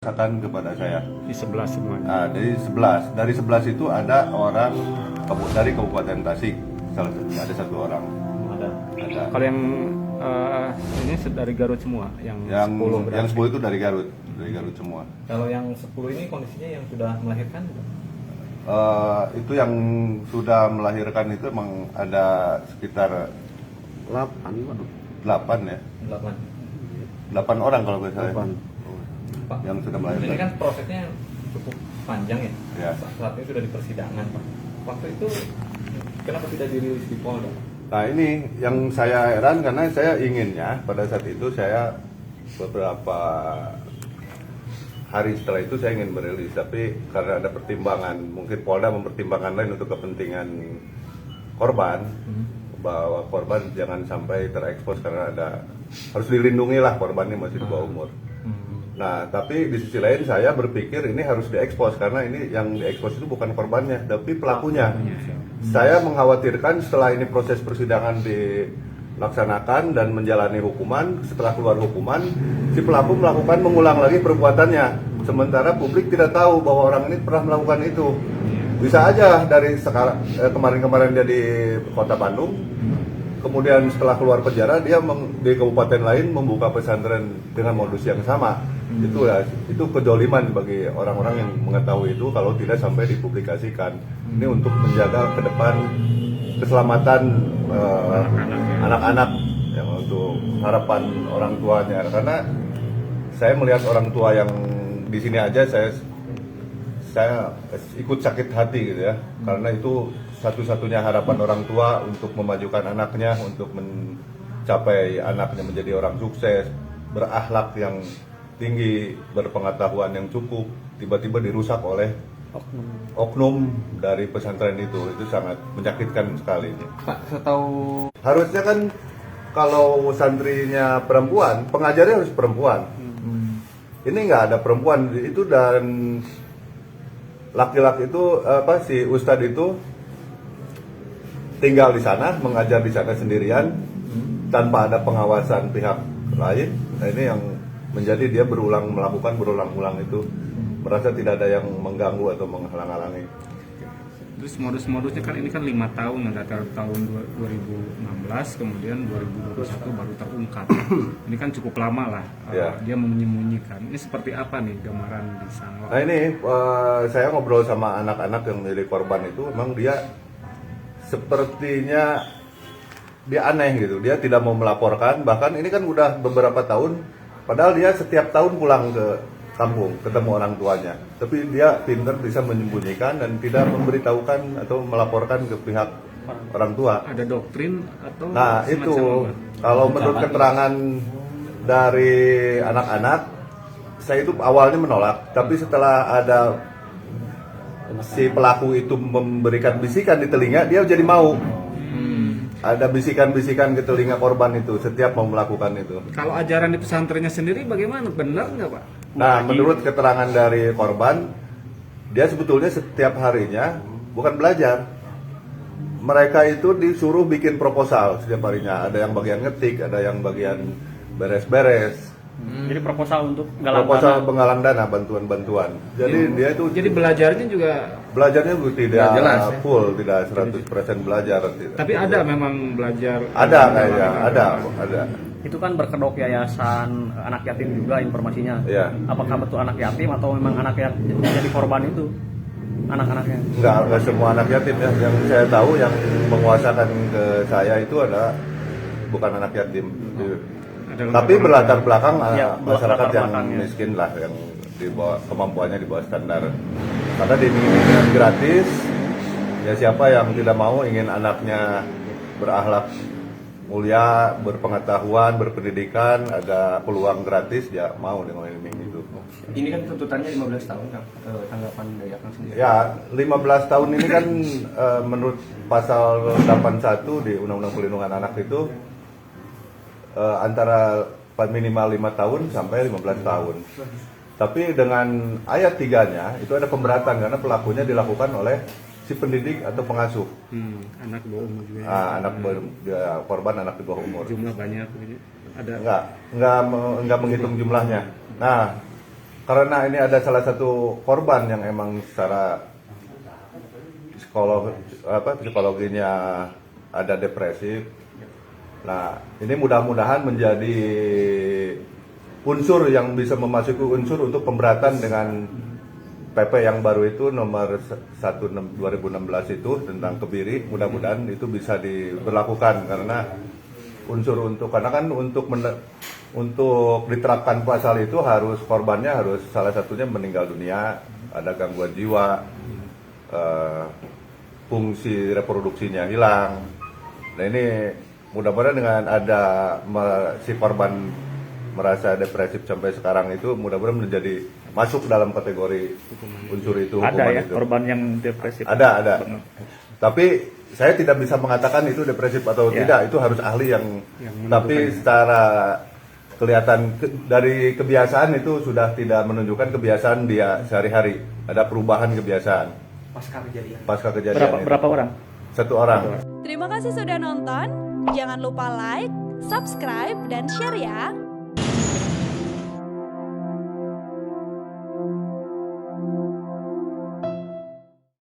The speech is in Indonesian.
Katakan kepada saya Di 11 semuanya. dari 11 itu ada orang dari Kabupaten Tasik, salah satunya ada satu orang. Ada. Kalau yang ini dari Garut semua, yang 10 berarti. Yang 10 itu dari Garut semua. Kalau yang 10 ini kondisinya yang sudah melahirkan? Itu yang sudah melahirkan itu emang ada sekitar 8 ya. 8 orang kalau nggak salah. Pak, yang sudah melahirkan. ini kan prosesnya cukup panjang ya. Ya. Saat ini sudah di persidangan, Pak. Waktu itu kenapa tidak dirilis di Polda? Nah ini yang saya heran karena saya inginnya pada saat itu saya beberapa hari setelah itu saya ingin merilis, tapi karena ada pertimbangan, mungkin Polda mempertimbangkan lain untuk kepentingan korban, bahwa korban jangan sampai terekspos karena harus dilindungi lah, korbannya masih di bawah umur. Nah, tapi di sisi lain saya berpikir ini harus diekspos karena ini yang diekspos itu bukan korbannya, tapi pelakunya. Saya mengkhawatirkan setelah ini proses persidangan dilaksanakan dan menjalani hukuman, setelah keluar hukuman, si pelaku mengulang lagi perbuatannya. Sementara publik tidak tahu bahwa orang ini pernah melakukan itu. Bisa aja dari sekarang kemarin-kemarin dia di Kota Bandung, kemudian setelah keluar penjara dia di kabupaten lain membuka pesantren dengan modus yang sama. Itu kedoliman bagi orang-orang yang mengetahui itu kalau tidak sampai dipublikasikan. Ini untuk menjaga ke depan keselamatan anak-anak, yang untuk harapan orang tuanya. Karena saya melihat orang tua yang di sini aja saya ikut sakit hati gitu ya. Karena itu satu-satunya harapan orang tua untuk memajukan anaknya, untuk mencapai anaknya menjadi orang sukses, berakhlak yang tinggi, berpengetahuan yang cukup, tiba-tiba dirusak oleh oknum dari pesantren itu sangat menyakitkan sekali. Pak, setahu Harusnya kan kalau santrinya perempuan, pengajarnya harus perempuan. Ini nggak ada perempuan itu, dan laki-laki itu si ustadz itu tinggal di sana, mengajar di sana sendirian tanpa ada pengawasan pihak lain. Nah, ini yang menjadi dia melakukan berulang-ulang itu, merasa tidak ada yang mengganggu atau menghalang-halangi. Terus modus-modusnya kan ini kan 5 tahun, ada tahun 2016, kemudian 2021 baru terungkap. Ini kan cukup lama lah, Ya. dia menyembunyikan. Ini seperti apa nih gambaran di sana? Nah ini saya ngobrol sama anak-anak yang milik korban itu, memang dia sepertinya dia aneh gitu, dia tidak mau melaporkan. Bahkan ini kan udah beberapa tahun, padahal dia setiap tahun pulang ke kampung ketemu orang tuanya, tapi dia pintar bisa menyembunyikan dan tidak memberitahukan atau melaporkan ke pihak orang tua. Ada doktrin atau Nah semacam itu apa? kalau menurut keterangan dari anak-anak, saya itu awalnya menolak, tapi setelah ada si pelaku itu memberikan bisikan di telinga, dia jadi mau. Ada bisikan-bisikan ke telinga korban itu setiap mau melakukan itu. Kalau ajaran di pesantrennya sendiri bagaimana? Benar nggak, Pak? Nah, menurut keterangan dari korban, dia sebetulnya setiap harinya bukan belajar. Mereka itu disuruh bikin proposal setiap harinya. Ada yang bagian ngetik, ada yang bagian beres-beres. Jadi proposal untuk galang Proposal dana. penggalang dana, bantuan-bantuan. Jadi dia itu Jadi belajarnya juga, belajarnya tidak jelas, ya? full, tidak 100% belajar. Tidak. tapi ada memang belajar. Ada kayaknya, ada. Itu kan berkedok yayasan anak yatim juga informasinya. Iya. Apakah betul anak yatim atau memang anak yang jadi korban itu anak-anaknya? Enggak semua anak yatim ya. Yang saya tahu yang menguasakan ke saya itu adalah bukan anak yatim. Ada Tapi berlatar belakang Ya, masyarakat latar yang belakangnya. miskin lah, yang di bawah kemampuannya di bawah standar. Karena diiming dengan gratis, ya siapa yang tidak mau ingin anaknya berakhlak mulia, berpengetahuan, berpendidikan, ada peluang gratis, ya mau dengan iming itu. ini kan tuntutannya 15 tahun, Kang. Tanggapan dari Akang sendiri? Ya, 15 tahun ini kan menurut pasal 81 di Undang-Undang Perlindungan Anak itu antara minimal 5 tahun sampai 15 tahun. Tapi dengan ayat 3-nya itu ada pemberatan karena pelakunya dilakukan oleh si pendidik atau pengasuh. Anak bawah umur juga. Korban anak di bawah umur. Jumlah banyak. Ada Enggak menghitung jumlahnya. Nah, karena ini ada salah satu korban yang emang secara psikologinya ada depresif. Nah, ini mudah-mudahan menjadi unsur yang bisa memasuki unsur untuk pemberatan dengan PP yang baru itu nomor 1 2016 itu tentang kebiri. Mudah-mudahan itu bisa diberlakukan karena karena kan untuk diterapkan pasal itu harus korbannya harus salah satunya meninggal dunia, ada gangguan jiwa, fungsi reproduksinya hilang. Nah ini mudah-mudahan dengan ada si korban merasa depresif sampai sekarang itu mudah-mudahan menjadi masuk dalam kategori unsur itu. Ada ya itu. korban yang depresif. Ada. Tapi saya tidak bisa mengatakan itu depresif atau Ya. tidak, itu harus ahli yang tapi secara kelihatan dari kebiasaan itu sudah tidak menunjukkan kebiasaan dia sehari-hari. Ada perubahan kebiasaan pasca kejadian. Berapa orang? 1 orang. Terima kasih sudah nonton. Jangan lupa like, subscribe, dan share ya.